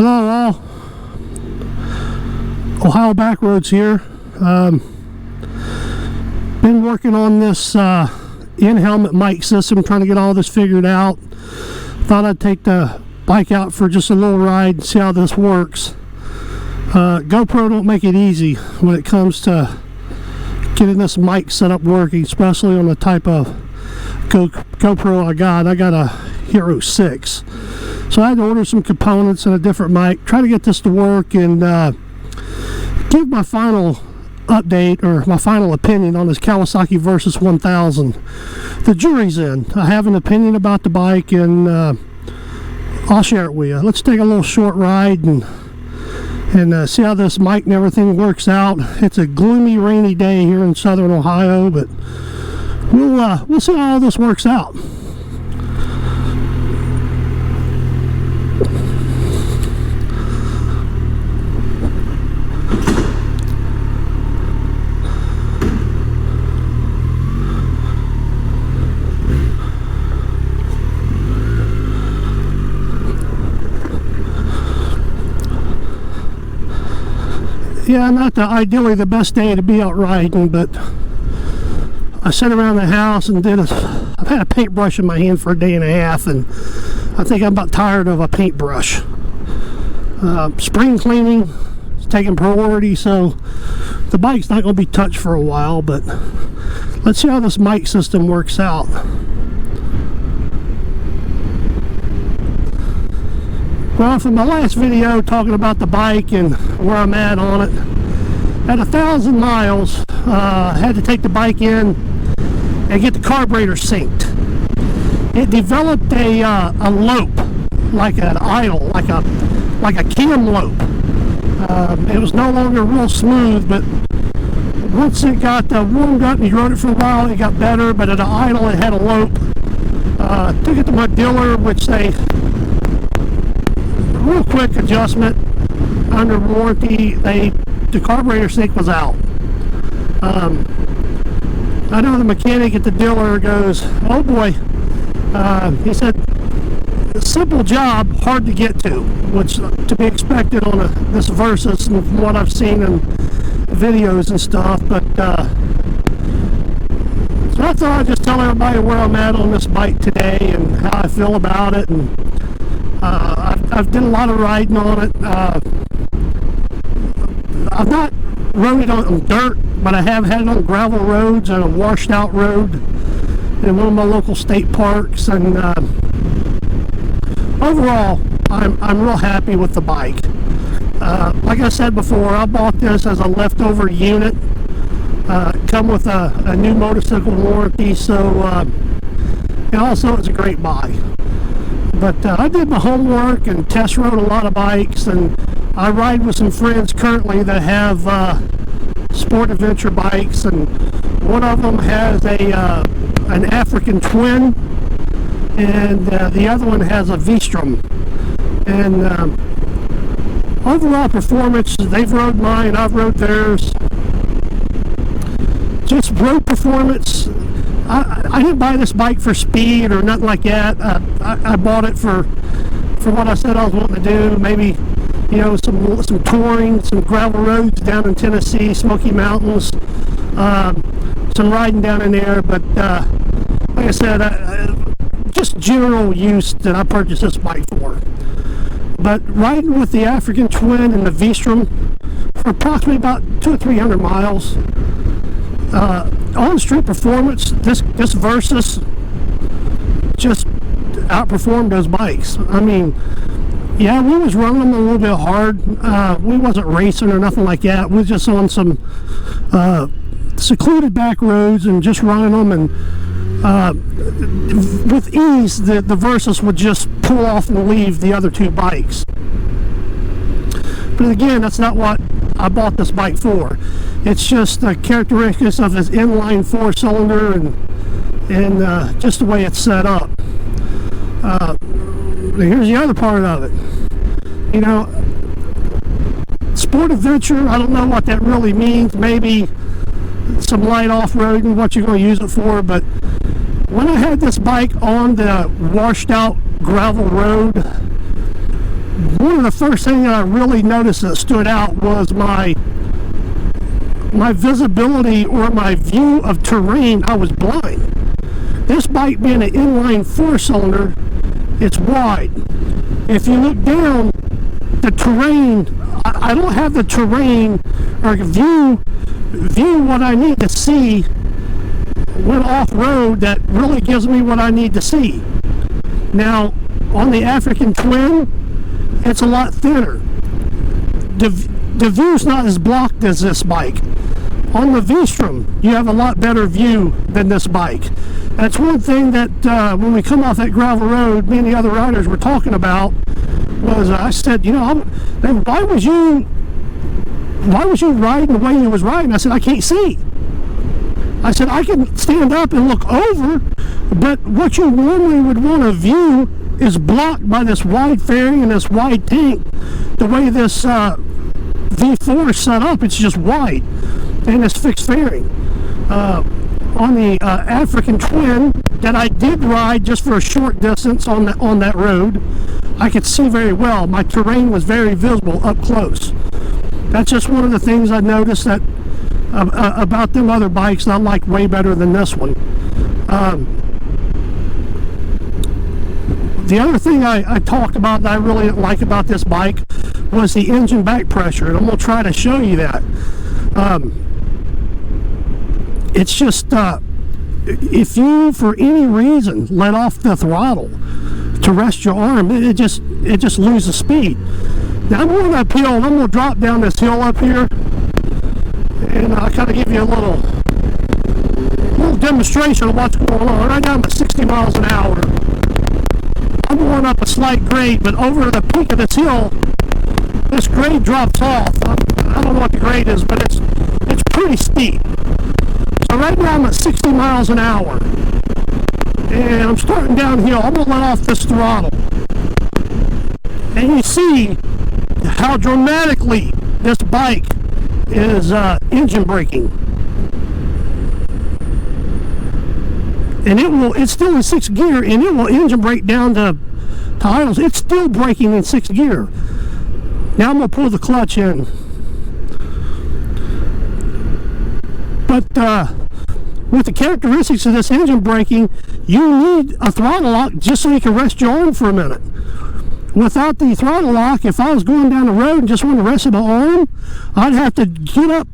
Hello all, Ohio Backroads here. Been working on this in-helmet mic system, trying to get all this figured out. Thought I'd take the bike out for just a little ride and see how this works. GoPro don't make it easy when it comes to getting this mic set up working, especially on the type of GoPro I got. I got a Hero 6. So I had to order some components and a different mic, try to get this to work, and give my final update or my final opinion on this Kawasaki Versys 1000. The jury's in. I have an opinion about the bike, and I'll share it with you. Let's take a little short ride and see how this mic and everything works out. It's a gloomy, rainy day here in southern Ohio, but we'll see how all this works out. Yeah, not ideally the best day to be out riding, but I sat around the house and I've had a paintbrush in my hand for a day and a half, and I think I'm about tired of a paintbrush. Spring cleaning is taking priority, so the bike's not going to be touched for a while, but let's see how this mic system works out. Well, from my last video talking about the bike and where I'm at on it, at 1,000 miles, I had to take the bike in and get the carburetor synced. It developed a lope, like an idle, like a cam lope. It was no longer real smooth, but once it got warmed up and you rode it for a while, it got better. But at an idle, it had a lope. Took it to my dealer, which they real quick adjustment under warranty. The carburetor sync was out. I know the mechanic at the dealer goes, "Oh boy," he said, "Simple job, hard to get to," which to be expected on this Versys and from what I've seen in videos and stuff. But so I thought I'd just tell everybody where I'm at on this bike today and how I feel about it. And I've done a lot of riding on it. I've not rode it on dirt, but I have had it on gravel roads and a washed out road in one of my local state parks. And overall, I'm real happy with the bike. Like I said before, I bought this as a leftover unit. Come with a new motorcycle warranty, so and also it's a great buy. But I did my homework and test rode a lot of bikes, and I ride with some friends currently that have sport adventure bikes, and one of them has an African Twin, and the other one has a V-Strom. And overall performance, they've rode mine, I've rode theirs. Just road performance, I didn't buy this bike for speed or nothing like that. I bought it for what I said I was wanting to do. Maybe, you know, some touring, some gravel roads down in Tennessee, Smoky Mountains, some riding down in there. But like I said, just general use that I purchased this bike for. But riding with the African Twin and the V-Strom for approximately about 200 or 300 miles. On street performance, this Versys just outperformed those bikes. I mean, yeah, we was running them a little bit hard. We wasn't racing or nothing like that. We was just on some secluded back roads and just running them, and with ease the Versys would just pull off and leave the other two bikes. But again, that's not what I bought this bike for. It's just the characteristics of this inline 4-cylinder and just the way it's set up. Here's the other part of it. You know, sport adventure, I don't know what that really means. Maybe some light off-roading, what you're going to use it for. But when I had this bike on the washed out gravel road, one of the first things that I really noticed that stood out was my visibility, or my view of terrain. I was blind. This bike being an inline 4-cylinder, it's wide. If you look down, the terrain, I don't have the terrain or view what I need to see when off-road that really gives me what I need to see. Now, on the African Twin, it's a lot thinner. The view's not as blocked as this bike. On the V-Strom, you have a lot better view than this bike. That's one thing that when we come off that gravel road, me and the other riders were talking about, was I said, you know, why was you riding the way you was riding? I said, I can't see. I said, I can stand up and look over, but what you normally would want to view is blocked by this wide fairing and this wide tank. The way this V4 is set up, it's just wide, and it's fixed fairing. On the African Twin that I did ride just for a short distance on that road, I could see very well. My terrain was very visible up close. That's just one of the things I noticed that about them other bikes that I like way better than this one. The other thing I talked about that I really didn't like about this bike was the engine back pressure, and I'm going to try to show you that. It's just if you for any reason let off the throttle to rest your arm, it just loses speed. Now I'm going uphill, and I'm going to drop down this hill up here, and I'll kind of give you a little demonstration of what's going on. Right now I'm at 60 miles an hour. I'm going up a slight grade, but over the peak of this hill, this grade drops off. I don't know what the grade is, but it's pretty steep. So right now I'm at 60 miles an hour, and I'm starting downhill. I'm going to let off this throttle, and you see how dramatically this bike is engine braking. And it's still in 6th gear, and it will engine brake down to idles. It's still braking in 6th gear. Now I'm going to pull the clutch in. But with the characteristics of this engine braking, you need a throttle lock just so you can rest your arm for a minute. Without the throttle lock, if I was going down the road and just wanted to rest my arm, I'd have to get up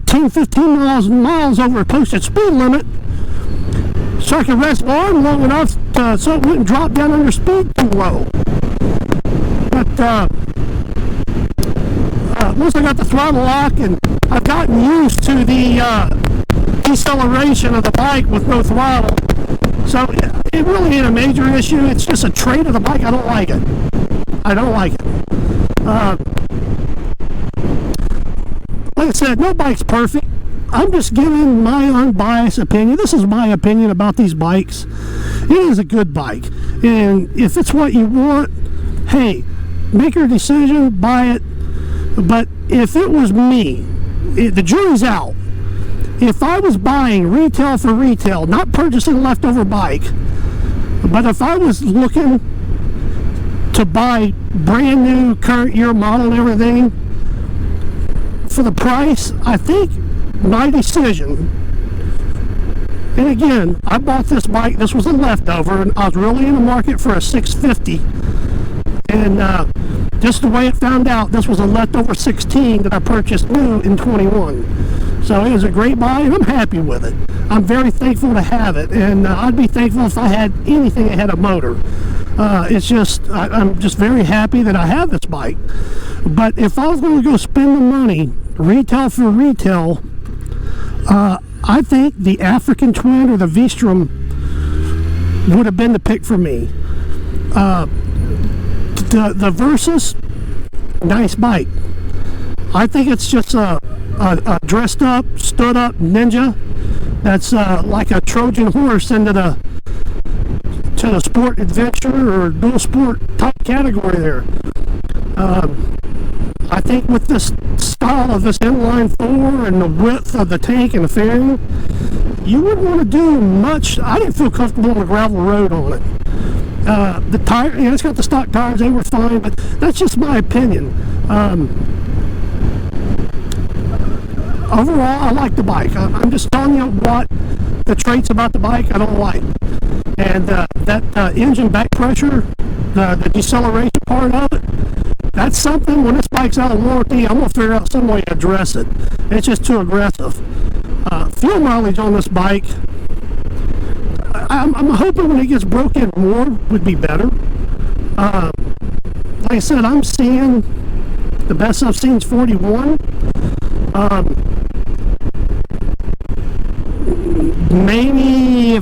10-15 miles over a posted speed limit so I could rest my arm long enough so it wouldn't drop down under speed too low. But once I got the throttle lock, and I've gotten used to the deceleration of the bike with no throttle, so it really ain't a major issue. It's just a trait of the bike. I don't like it. I don't like it. Like I said, no bike's perfect. I'm just giving my unbiased opinion. This is my opinion about these bikes. It is a good bike, and if it's what you want, hey, make your decision, buy it. But if it was me, the jury's out. If I was buying retail for retail, not purchasing a leftover bike, but if I was looking to buy brand new current year model and everything for the price, I think my decision, and again, I bought this bike, this was a leftover, and I was really in the market for a 650, and just the way it found out, this was a leftover 16 that I purchased new in 21. So it was a great buy, and I'm happy with it. I'm very thankful to have it, and I'd be thankful if I had anything that had a motor. It's just, I'm just very happy that I have this bike. But if I was going to go spend the money, retail for retail, I think the African Twin or the V-Strom would have been the pick for me. The Versys, nice bike. I think it's just a dressed up, stood up ninja that's like a Trojan horse into the sport adventure or dual sport type category there. I think with this style of this inline 4 and the width of the tank and the fairing, you wouldn't want to do much. I didn't feel comfortable on a gravel road on it. The tire, it's got the stock tires, they were fine, but that's just my opinion. Overall, I like the bike. I'm just telling you what the traits about the bike I don't like. And that engine back pressure, the deceleration part of it, that's something, when this bike's out of warranty, I'm going to figure out some way to address it. It's just too aggressive. Fuel mileage on this bike, I'm hoping when it gets broken more would be better. Like I said, I'm seeing, the best I've seen is 41. Maybe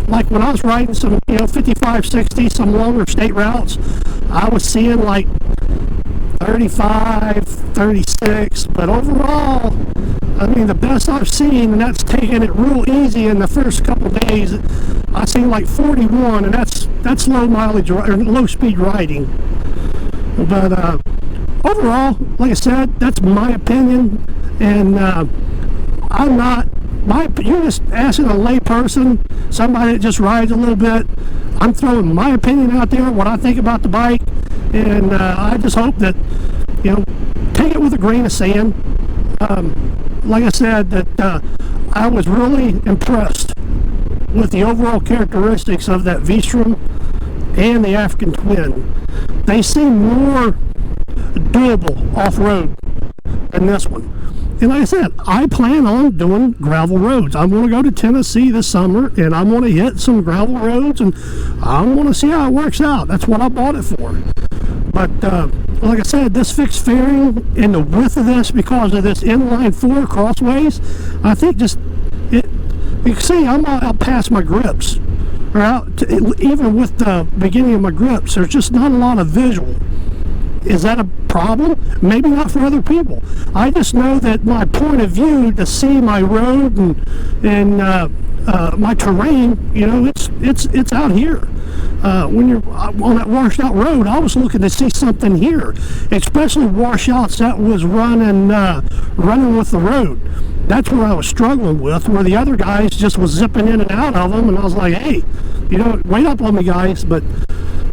like when I was riding some 55, 60, some longer state routes, I was seeing like 35, 36, but overall, I mean, the best I've seen, and that's taking it real easy in the first couple days, I seen like 41, and that's low mileage or low speed riding. But overall, like I said, that's my opinion, and I'm not. You're just asking a lay person, somebody that just rides a little bit. I'm throwing my opinion out there, what I think about the bike, and I just hope that, take it with a grain of sand. Like I said, that I was really impressed with the overall characteristics of that V-Strom and the African Twin. They seem more doable off-road than this one. And like I said, I plan on doing gravel roads. I'm going to go to Tennessee this summer, and I'm going to hit some gravel roads, and I'm going to see how it works out. That's what I bought it for. But like I said, this fixed fairing and the width of this, because of this inline 4 crossways, I think just you can see I'm out past my grips, or out even with the beginning of my grips. There's just not a lot of visual. Is that a problem? Maybe not for other people. I just know that my point of view to see my road and my terrain, it's out here. When you're on that washed out road, I was looking to see something here, especially washouts that was running with the road. That's where I was struggling with, where the other guys just was zipping in and out of them, and I was like, hey, wait up on me, guys. But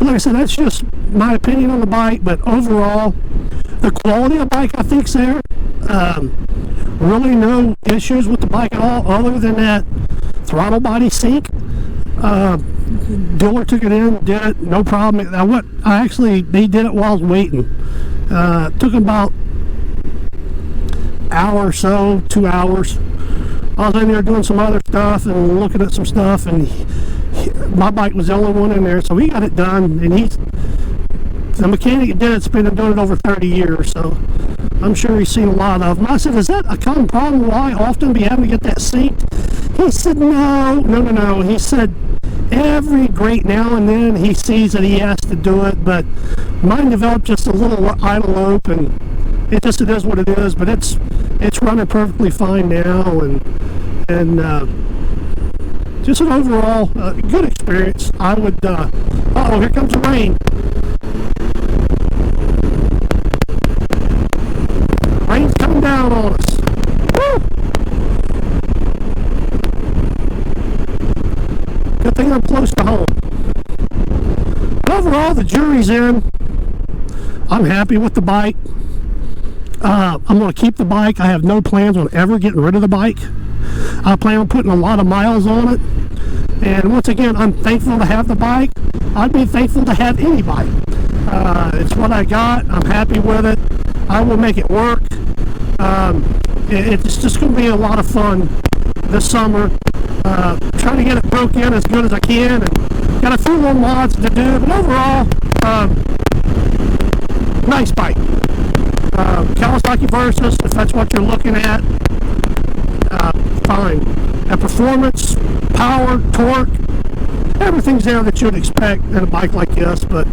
like I said, that's just my opinion on the bike. But overall, the quality of the bike, I think's there. Really no issues with the bike at all, other than that throttle body sync. Dealer took it in, did it, no problem. They did it while I was waiting. Took about hour or so, 2 hours. I was in there doing some other stuff and looking at some stuff, and my bike was the only one in there, so he got it done. And the mechanic that did it's been doing it over 30 years, so I'm sure he's seen a lot of them. I said, is that a common problem? Will I often be having to get that synced? He said, no. He said, every great now and then he sees that he has to do it, but mine developed just a little idle lope, and it is what it is. But it's running perfectly fine now, and just an overall good experience. I would. Uh-oh, here comes the rain. Rain's coming down on us. Woo! Good thing I'm close to home. But overall, the jury's in. I'm happy with the bike. I'm going to keep the bike. I have no plans on ever getting rid of the bike. I plan on putting a lot of miles on it. And once again, I'm thankful to have the bike. I'd be thankful to have any bike. It's what I got. I'm happy with it. I will make it work. It's just going to be a lot of fun this summer. Trying to get it broke in as good as I can, and got a few little mods to do, but overall, nice bike. Kawasaki Versys, if that's what you're looking at, fine. And performance, power, torque, everything's there that you'd expect in a bike like this. But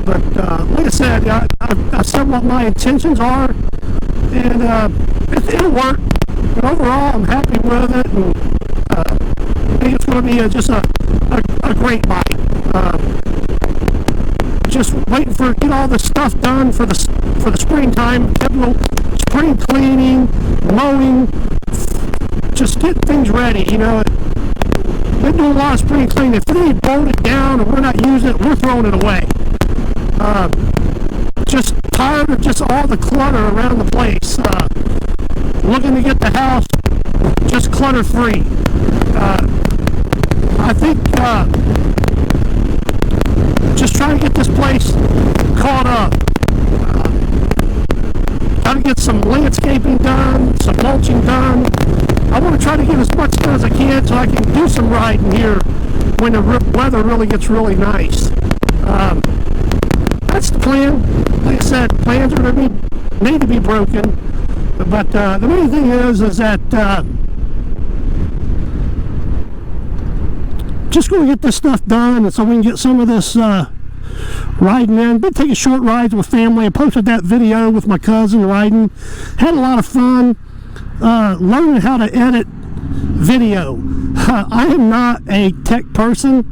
like I said, I said what my intentions are, and it'll work. But overall, I'm happy with it, and I think it's going to be just a great bike. Just waiting for get all the stuff done for the springtime. Spring cleaning, mowing, just getting things ready. been doing a lot of spring cleaning. If it ain't bolted down or we're not using it, we're throwing it away. Just tired of just all the clutter around the place. Looking to get the house just clutter free. I think just trying to get this place caught up. Got to get some landscaping done, some mulching done. I want to try to get as much done as I can so I can do some riding here when the weather really gets really nice. That's the plan. Like I said, plans are going to be need to be broken, but the main thing is that just going to get this stuff done, and so we can get some of this riding in. Been taking short rides with family. I posted that video with my cousin riding. Had a lot of fun learning how to edit video. I am not a tech person.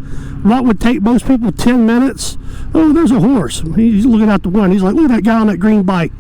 What would take most people 10 minutes? Oh, there's a horse. He's looking out the window. He's like, look at that guy on that green bike.